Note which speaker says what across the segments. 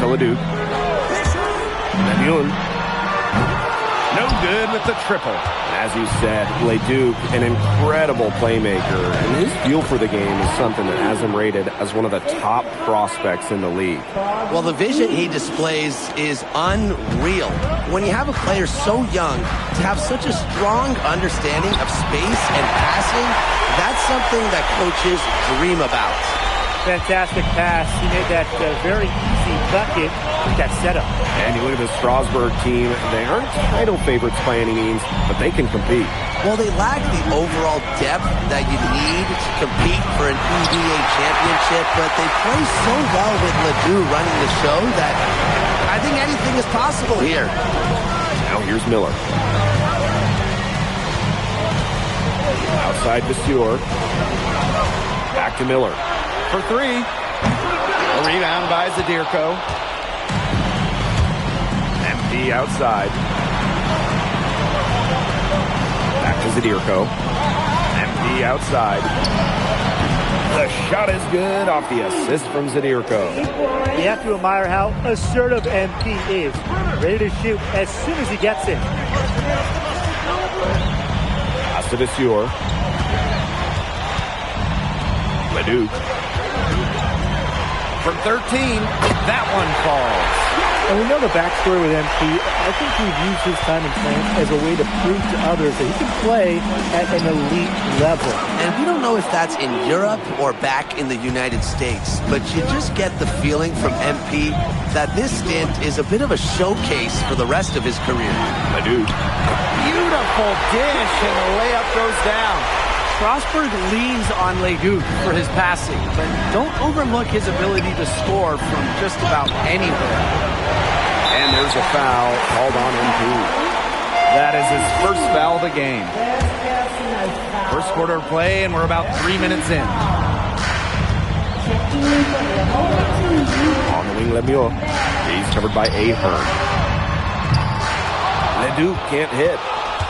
Speaker 1: to Leduc. Lemuel. No good with the triple. As you said, Leduc, an incredible playmaker, and his feel for the game is something that has him rated as one of the top prospects in the league.
Speaker 2: Well, the vision he displays is unreal. When you have a player so young, to have such a strong understanding of space and passing, that's something that coaches dream about.
Speaker 3: Fantastic pass. He made that very easy bucket with that setup.
Speaker 1: And you look at the Strasburg team, they aren't title favorites by any means, but they can compete.
Speaker 2: Well, they lack the overall depth that you need to compete for an EVA championship, but they play so well with Ledoux running the show that I think anything is possible here.
Speaker 1: Now here's Miller. Outside Vasseur. Back to Miller. For three. A rebound by Zadirko. MP outside. Back to Zadirko. MP outside. The shot is good off the assist from Zadirko.
Speaker 3: You have to admire how assertive MP is. Ready to shoot as soon as he gets it.
Speaker 1: Pass to Vasseur. Leduc. From 13, that one falls.
Speaker 3: And we know the backstory with MP. I think he'd use his time in France as a way to prove to others that he can play at an elite level.
Speaker 2: And we don't know if that's in Europe or back in the United States, but you just get the feeling from MP that this stint is a bit of a showcase for the rest of his career.
Speaker 1: Leduc.
Speaker 4: Beautiful dish, and the layup goes down. Strasburg leans on Leduc for his passing, but don't overlook his ability to score from just about anywhere.
Speaker 1: And there's a foul called on MP. That is his first foul of the game. First quarter of play, and we're about 3 minutes in. On the wing, Lemuel. He's covered by Ahern. Leduc can't hit.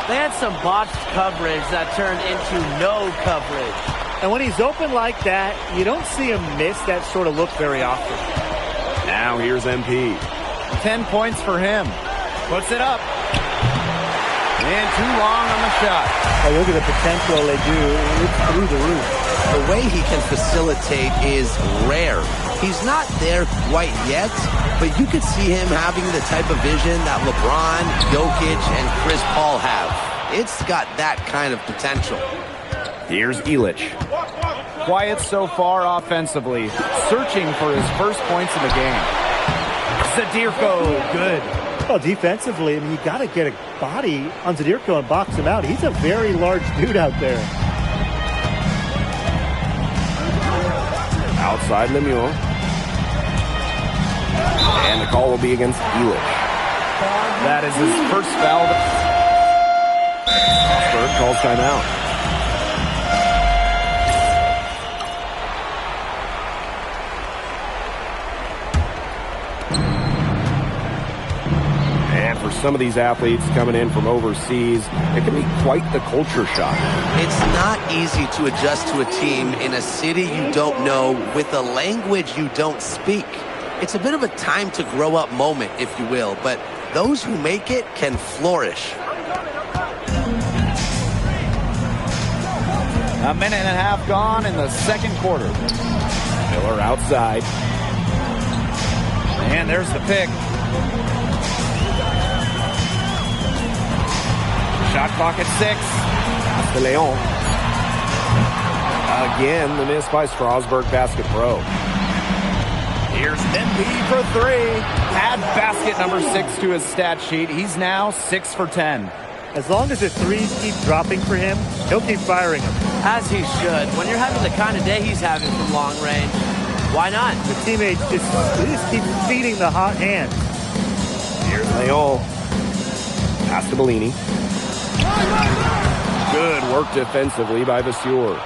Speaker 4: They had some botched coverage that turned into no coverage.
Speaker 3: And when he's open like that, you don't see him miss that sort of look very often.
Speaker 1: Now here's MP.
Speaker 4: 10 points for him. Puts it up. And too long on the shot.
Speaker 3: Oh, look at the potential they do. It's through the roof.
Speaker 2: The way he can facilitate is rare. He's not there quite yet, but you could see him having the type of vision that LeBron, Jokic, and Chris Paul have. It's got that kind of potential.
Speaker 1: Here's Illich.
Speaker 4: Quiet so far offensively, searching for his first points in the game. Zadirko, good.
Speaker 3: Well, defensively, I mean, you got to get a body on Zadirko and box him out. He's a very large dude out there.
Speaker 1: Outside Lemuel. And the call will be against Illich. That is his first foul. Strasburg calls timeout. And for some of these athletes coming in from overseas, it can be quite the culture shock.
Speaker 2: It's not easy to adjust to a team in a city you don't know with a language you don't speak. It's a bit of a time to grow up moment, if you will, but those who make it can flourish.
Speaker 4: A minute and a half gone in the second quarter.
Speaker 1: Miller outside.
Speaker 4: And there's the pick. Shot clock at 6.
Speaker 1: Pass to Leon. Again, the miss by Strasburg Basket Pro. Here's MP for 3.
Speaker 4: Add basket number 6 to his stat sheet. He's now 6 for 10.
Speaker 3: As long as the threes keep dropping for him, he'll keep firing them.
Speaker 4: As he should. When you're having the kind of day he's having from long range, why not?
Speaker 3: The teammates just keep feeding the hot hand.
Speaker 1: Here's Leon. Pass to Bellini. Good work defensively by Vasseur.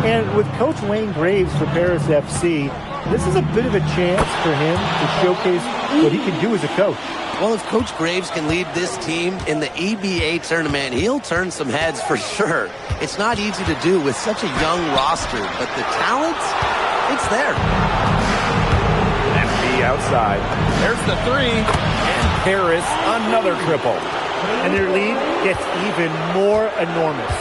Speaker 3: And with Coach Wayne Graves for Paris FC, this is a bit of a chance for him to showcase what he can do as a coach.
Speaker 2: Well, if Coach Graves can lead this team in the EBA tournament, he'll turn some heads for sure. It's not easy to do with such a young roster, but the talent, it's there.
Speaker 1: MP outside. There's the three. And Paris, another triple.
Speaker 3: And their lead gets even more enormous.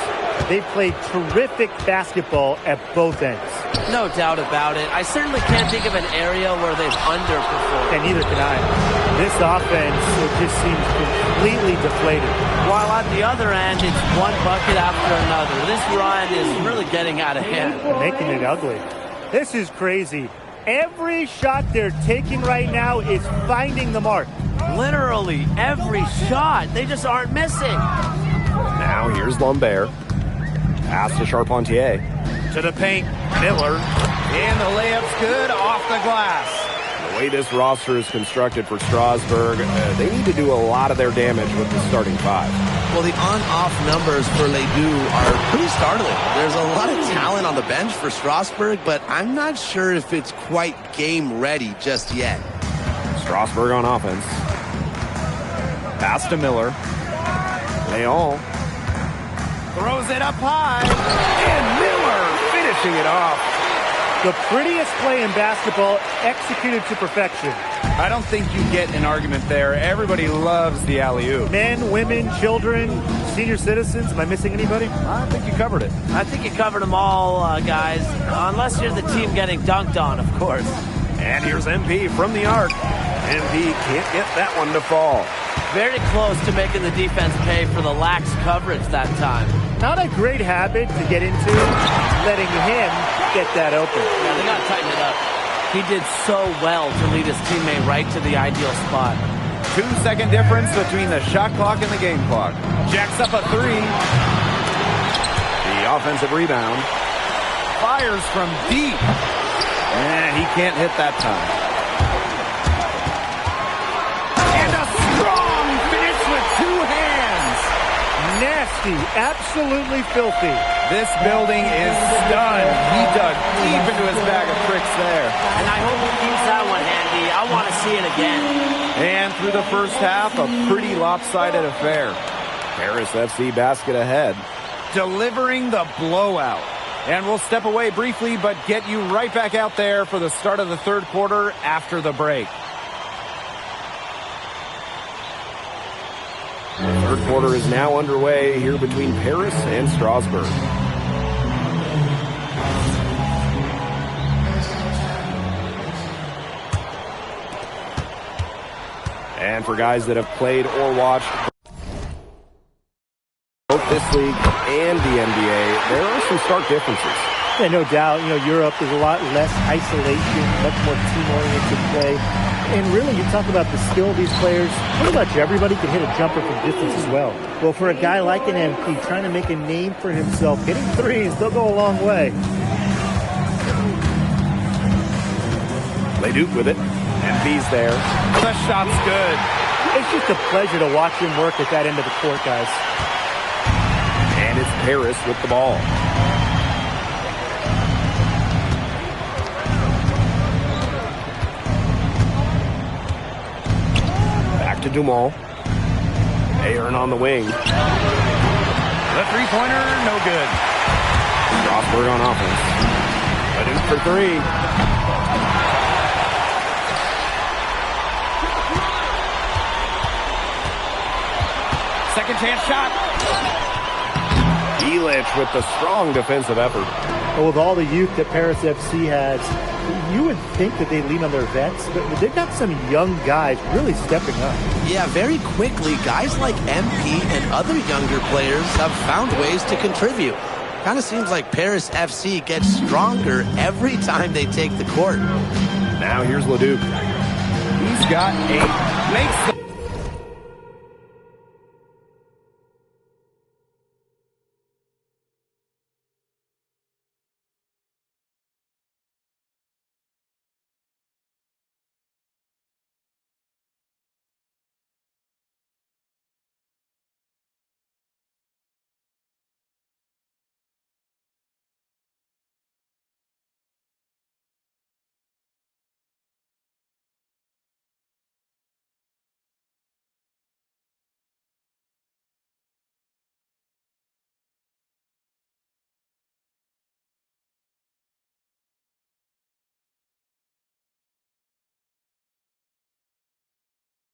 Speaker 3: They played terrific basketball at both ends.
Speaker 2: No doubt about it. I certainly can't think of an area where they've underperformed.
Speaker 3: And neither can I. This offense, it just seems completely deflated.
Speaker 2: While at the other end, it's one bucket after another. This run is really getting out of hand.
Speaker 3: And making it ugly. This is crazy. Every shot they're taking right now is finding the mark.
Speaker 2: Literally every shot. They just aren't missing.
Speaker 1: Now here's Lambert. Pass to Charpentier. To the paint. Miller. And the layup's good off the glass. The way this roster is constructed for Strasburg, they need to do a lot of their damage with the starting five.
Speaker 2: Well, the on-off numbers for Ledoux are pretty startling. There's a lot of talent on the bench for Strasburg, but I'm not sure if it's quite game ready just yet.
Speaker 1: Strasburg on offense. Pass to Miller. Leon throws it up high. And Miller finishing it off.
Speaker 3: The prettiest play in basketball executed to perfection.
Speaker 1: I don't think you get an argument there. Everybody loves the alley-oop.
Speaker 3: Men, women, children, senior citizens. Am I missing anybody?
Speaker 1: I think you covered it.
Speaker 2: I think you covered them all, guys. Unless you're the team getting dunked on, of course.
Speaker 1: And here's MP from the arc. MP can't get that one to fall.
Speaker 2: Very close to making the defense pay for the lax coverage that time.
Speaker 3: Not a great habit to get into, letting him get that open.
Speaker 2: Yeah, they got to tighten it up. He did so well to lead his teammate right to the ideal spot.
Speaker 1: 2-second difference between the shot clock and the game clock. Jacks up a three. The offensive rebound. Fires from deep. He can't hit that time. And a strong finish with two hands.
Speaker 3: Nasty, absolutely filthy.
Speaker 1: This building is stunned. He dug deep into his bag of tricks there.
Speaker 2: And I hope he keeps that one handy. I want to see it again.
Speaker 1: And through the first half, a pretty lopsided affair. Paris FC basket ahead. Delivering the blowout. And we'll step away briefly, but get you right back out there for the start of the third quarter after the break. The third quarter is now underway here between Paris and Strasburg. And for guys that have played or watched both this league and the NBA, there are some stark differences.
Speaker 3: Yeah, no doubt. You know, Europe is a lot less isolation, much more team-oriented play. And really, you talk about the skill of these players, pretty much everybody can hit a jumper from distance as well. Well, for a guy like an MP trying to make a name for himself, hitting threes, they'll go a long way.
Speaker 1: Leduc with it. MP's there. The shot's good.
Speaker 3: It's just a pleasure to watch him work at that end of the court, guys.
Speaker 1: And it's Paris with the ball. Back to Dumont. Aaron on the wing. The three-pointer, no good. Strasburg on offense. Leduc for three. Second chance shot. Elich with the strong defensive effort.
Speaker 3: Well, with all the youth that Paris FC has, you would think that they lean on their vets, but they've got some young guys really stepping up.
Speaker 2: Yeah, very quickly, guys like MP and other younger players have found ways to contribute. Kind of seems like Paris FC gets stronger every time they take the court.
Speaker 1: Now here's Leduc. He's got 8. Makes the